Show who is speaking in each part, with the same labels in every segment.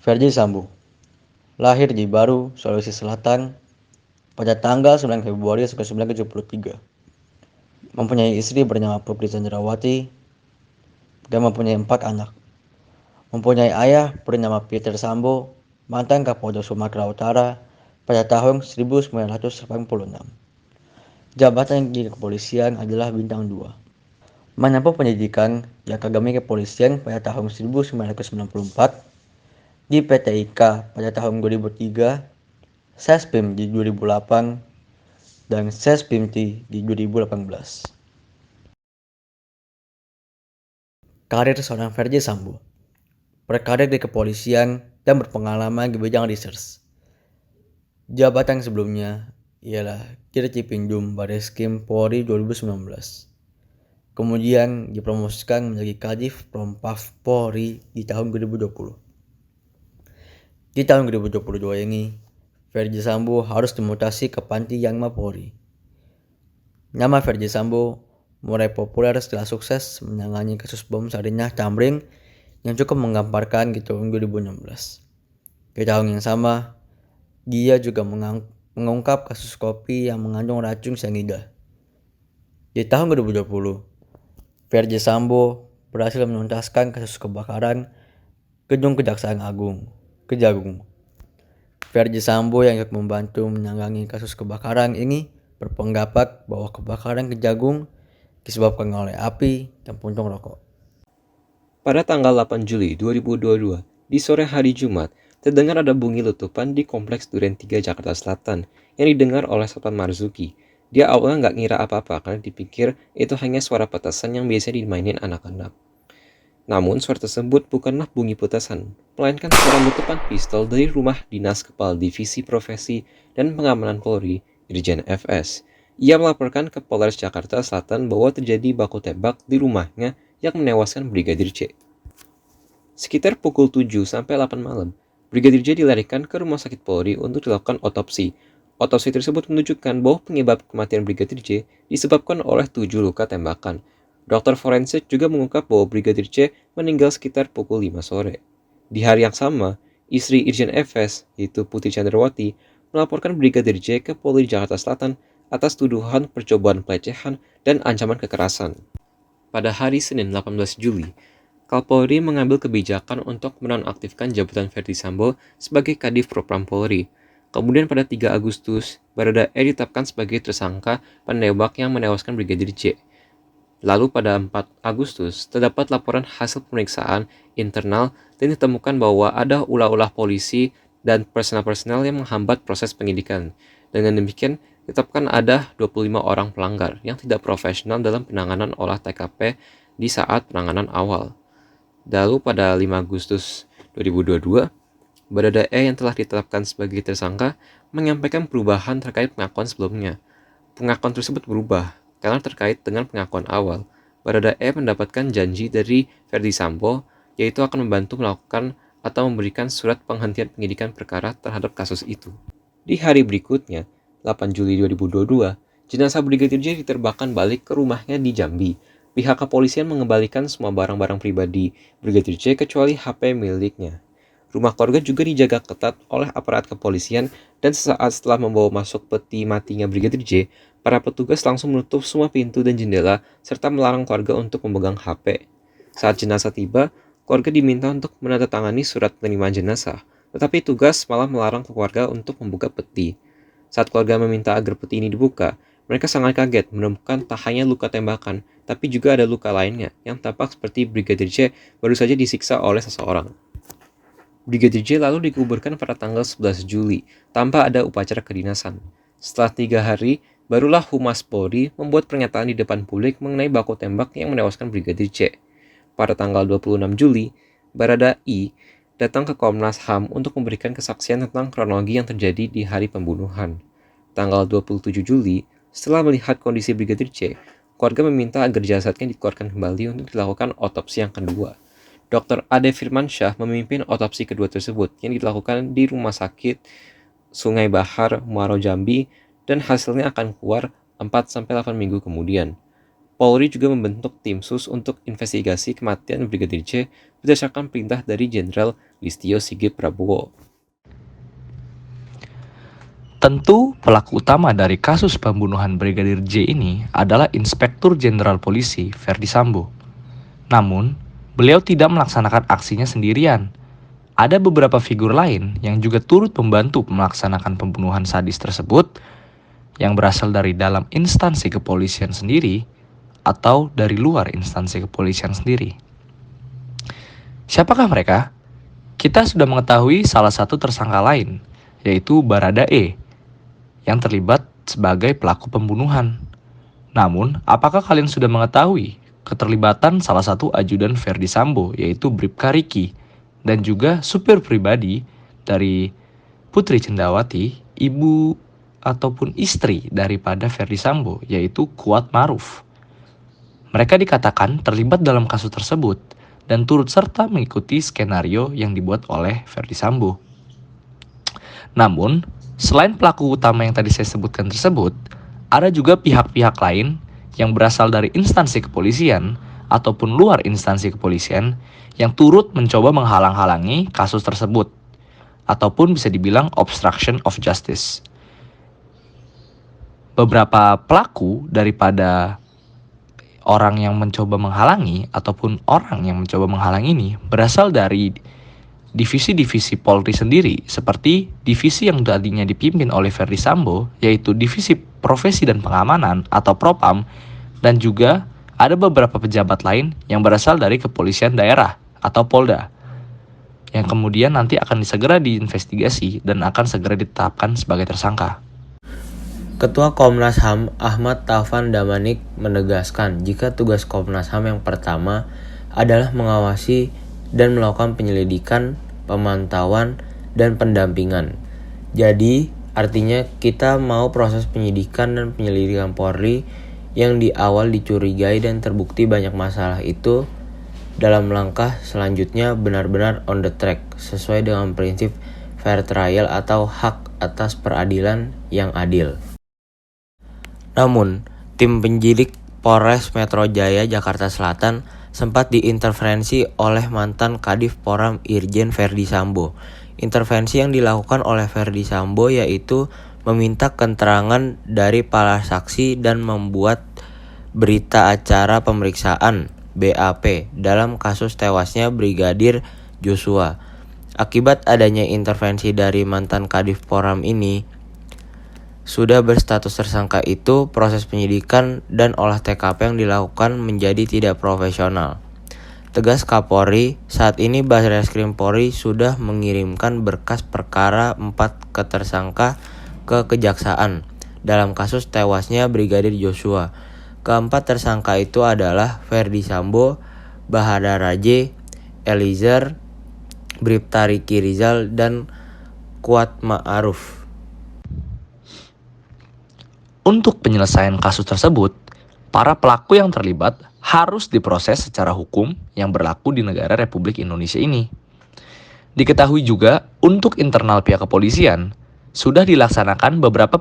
Speaker 1: Ferdi Sambo lahir di Baru, Sulawesi Selatan pada tanggal 9 Februari 1973. Mempunyai istri bernama Putri Chandrawati dan mempunyai 4 anak. Mempunyai ayah bernama Peter Sambo, mantan Kapolda Sumatera Utara pada tahun 1986. Jabatan di kepolisian adalah bintang 2. Menempuh pendidikan di Akademi Kepolisian pada tahun 1994, di PT IKA pada tahun 2003, Sespim di 2008, dan Sespimti di 2018. Karir seorang Ferdi Sambo: berkarir di kepolisian dan berpengalaman di bidang research. Jabatan sebelumnya ialah Dirtipidum Bareskrim Polri 2019. Kemudian dipromosikan menjadi Kadif Prompav Polri di tahun 2020. Di tahun 2022 ini, Ferdi Sambo harus dimutasi ke Panti Yangma Polri. Nama Ferdi Sambo mulai populer setelah sukses menangani kasus bom Sarinah Tamrin yang cukup menggambarkan di tahun 2016. Di tahun yang sama, dia juga mengungkap kasus kopi yang mengandung racun cyanida. Di tahun 2020, Ferdi Sambo berhasil menuntaskan kasus kebakaran Gedung Kejaksaan Agung, Kejagung. Ferdi Sambo yang ikut membantu menangani kasus kebakaran ini berpendapat bahwa kebakaran Kejagung disebabkan oleh api dan puntung rokok.
Speaker 2: Pada tanggal 8 Juli 2022, di sore hari Jumat, terdengar ada bunyi letupan di Kompleks Duren 3 Jakarta Selatan yang didengar oleh Sopran Marzuki. Dia awalnya nggak ngira apa-apa karena dipikir itu hanya suara petasan yang biasa dimainin anak-anak. Namun suara tersebut bukanlah bunyi petasan, melainkan suara letupan pistol dari rumah dinas Kepala Divisi Profesi dan Pengamanan Polri, Irjen FS. Ia melaporkan ke Polres Jakarta Selatan bahwa terjadi baku tembak di rumahnya yang menewaskan Brigadir J. Sekitar pukul 7-8 malam, Brigadir J dilarikan ke Rumah Sakit Polri untuk dilakukan otopsi. Otopsi tersebut menunjukkan bahwa penyebab kematian Brigadir J disebabkan oleh 7 luka tembakan. Dokter forensik juga mengungkap bahwa Brigadir J meninggal sekitar pukul 5 sore. Di hari yang sama, istri Irjen FS, yaitu Putri Chandrawati, melaporkan Brigadir J ke Polri Jakarta Selatan atas tuduhan percobaan pelecehan dan ancaman kekerasan. Pada hari Senin 18 Juli, Kapolri mengambil kebijakan untuk menonaktifkan jabatan Ferdi Sambo sebagai Kadif Propam Polri. Kemudian pada 3 Agustus, Baradae ditetapkan sebagai tersangka penembak yang menewaskan Brigadir J. Lalu pada 4 Agustus, terdapat laporan hasil pemeriksaan internal dan ditemukan bahwa ada ulah-ulah polisi dan personel-personel yang menghambat proses penyidikan. Dengan demikian, ditetapkan ada 25 orang pelanggar yang tidak profesional dalam penanganan olah TKP di saat penanganan awal. Lalu pada 5 Agustus 2022, Baradae yang telah ditetapkan sebagai tersangka menyampaikan perubahan terkait pengakuan sebelumnya. Pengakuan tersebut berubah karena terkait dengan pengakuan awal. Baradae mendapatkan janji dari Ferdi Sambo, yaitu akan membantu melakukan atau memberikan surat penghentian penyidikan perkara terhadap kasus itu. Di hari berikutnya, 8 Juli 2022, jenazah Brigadir J diterbangkan balik ke rumahnya di Jambi. Pihak kepolisian mengembalikan semua barang-barang pribadi Brigadir J kecuali HP miliknya. Rumah keluarga juga dijaga ketat oleh aparat kepolisian dan sesaat setelah membawa masuk peti matinya Brigadir J, para petugas langsung menutup semua pintu dan jendela serta melarang keluarga untuk memegang HP. Saat jenazah tiba, keluarga diminta untuk menandatangani surat penerimaan jenazah, tetapi tugas malah melarang keluarga untuk membuka peti. Saat keluarga meminta agar peti ini dibuka, mereka sangat kaget menemukan tak hanya luka tembakan, tapi juga ada luka lainnya yang tampak seperti Brigadir J baru saja disiksa oleh seseorang. Brigadir J lalu dikuburkan pada tanggal 11 Juli tanpa ada upacara kedinasan. Setelah 3 hari, barulah Humas Polri membuat pernyataan di depan publik mengenai baku tembak yang menewaskan Brigadir J. Pada tanggal 26 Juli, Baradae datang ke Komnas HAM untuk memberikan kesaksian tentang kronologi yang terjadi di hari pembunuhan. Tanggal 27 Juli, setelah melihat kondisi Brigadir J, keluarga meminta agar jasadnya dikeluarkan kembali untuk dilakukan otopsi yang kedua. Dr. Ade Firmansyah memimpin otopsi kedua tersebut yang dilakukan di Rumah Sakit Sungai Bahar, Muaro Jambi, dan hasilnya akan keluar 4-8 minggu kemudian. Polri juga membentuk tim sus untuk investigasi kematian Brigadir J berdasarkan perintah dari Jenderal Listio Sigit Prabowo.
Speaker 3: Tentu pelaku utama dari kasus pembunuhan Brigadir J ini adalah Inspektur Jenderal Polisi Verdi Sambo. Namun, beliau tidak melaksanakan aksinya sendirian. Ada beberapa figur lain yang juga turut membantu melaksanakan pembunuhan sadis tersebut yang berasal dari dalam instansi kepolisian sendiri atau dari luar instansi kepolisian sendiri. Siapakah mereka? Kita sudah mengetahui salah satu tersangka lain, yaitu Baradae, yang terlibat sebagai pelaku pembunuhan. Namun, apakah kalian sudah mengetahui keterlibatan salah satu ajudan Verdi Sambo, yaitu Bribka Riki, dan juga supir pribadi dari Putri Cendrawati, ibu ataupun istri daripada Verdi Sambo, yaitu Kuat Maruf. Mereka dikatakan terlibat dalam kasus tersebut dan turut serta mengikuti skenario yang dibuat oleh Verdi Sambo. Namun, selain pelaku utama yang tadi saya sebutkan tersebut, ada juga pihak-pihak lain yang berasal dari instansi kepolisian ataupun luar instansi kepolisian yang turut mencoba menghalang-halangi kasus tersebut, ataupun bisa dibilang obstruction of justice. Beberapa pelaku daripada orang yang mencoba menghalangi ataupun orang yang mencoba menghalangi ini berasal dari divisi-divisi Polri sendiri, seperti divisi yang tadinya dipimpin oleh Verdi Sambo, yaitu Divisi Profesi dan Pengamanan atau Propam, dan juga ada beberapa pejabat lain yang berasal dari kepolisian daerah atau Polda, yang kemudian nanti akan segera diinvestigasi dan akan segera ditetapkan sebagai tersangka.
Speaker 1: Ketua Komnas HAM Ahmad Taufan Damanik menegaskan jika tugas Komnas HAM yang pertama adalah mengawasi dan melakukan penyelidikan, pemantauan, dan pendampingan. Jadi, artinya kita mau proses penyidikan dan penyelidikan Polri yang di awal dicurigai dan terbukti banyak masalah itu dalam langkah selanjutnya benar-benar on the track sesuai dengan prinsip fair trial atau hak atas peradilan yang adil. Namun, tim penyidik Polres Metro Jaya Jakarta Selatan sempat diintervensi oleh mantan Kadif Poram Irjen Verdi Sambo. Intervensi yang dilakukan oleh Verdi Sambo yaitu meminta keterangan dari para saksi dan membuat berita acara pemeriksaan BAP dalam kasus tewasnya Brigadir Joshua. Akibat adanya intervensi dari mantan Kadif Poram ini, sudah berstatus tersangka itu, proses penyidikan dan olah TKP yang dilakukan menjadi tidak profesional. Tegas Kapolri, saat ini Barreskrim Polri sudah mengirimkan berkas perkara 4 ke tersangka ke Kejaksaan dalam kasus tewasnya Brigadir Joshua. Keempat tersangka itu adalah Verdi Sambo, Bahadara J, Eliezer, Bribka Riki Rizal, dan Kuat Ma'ruf.
Speaker 3: Untuk penyelesaian kasus tersebut, para pelaku yang terlibat harus diproses secara hukum yang berlaku di negara Republik Indonesia ini. Diketahui juga, untuk internal pihak kepolisian, sudah dilaksanakan beberapa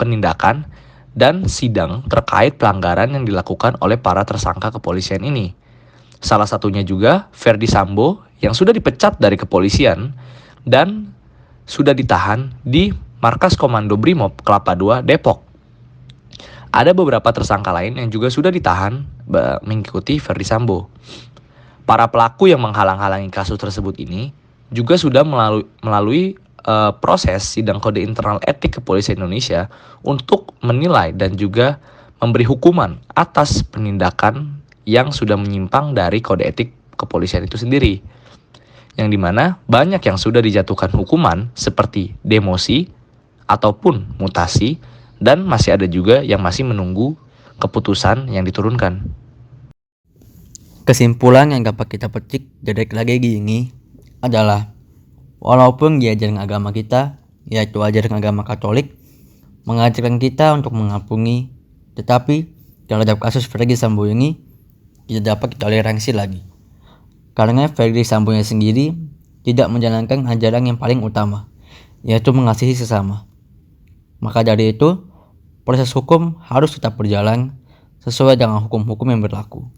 Speaker 3: penindakan dan sidang terkait pelanggaran yang dilakukan oleh para tersangka kepolisian ini. Salah satunya juga Verdi Sambo yang sudah dipecat dari kepolisian dan sudah ditahan di Markas Komando Brimob Kelapa II, Depok. Ada beberapa tersangka lain yang juga sudah ditahan mengikuti Verdi Sambo. Para pelaku yang menghalang-halangi kasus tersebut ini juga sudah melalui proses sidang kode internal etik kepolisian Indonesia untuk menilai dan juga memberi hukuman atas penindakan yang sudah menyimpang dari kode etik kepolisian itu sendiri. Yang dimana banyak yang sudah dijatuhkan hukuman seperti demosi ataupun mutasi, dan masih ada juga yang masih menunggu keputusan yang diturunkan.
Speaker 1: Kesimpulan yang dapat kita petik dari lagi gini adalah walaupun di ajaran agama kita, yaitu ajaran agama Katolik, mengajarkan kita untuk mengampuni, tetapi terhadap kasus Verdi Sambo ini tidak dapat ditoleransi lagi. Karena Verdi Sambo sendiri tidak menjalankan ajaran yang paling utama, yaitu mengasihi sesama. Maka dari itu, proses hukum harus tetap berjalan sesuai dengan hukum-hukum yang berlaku.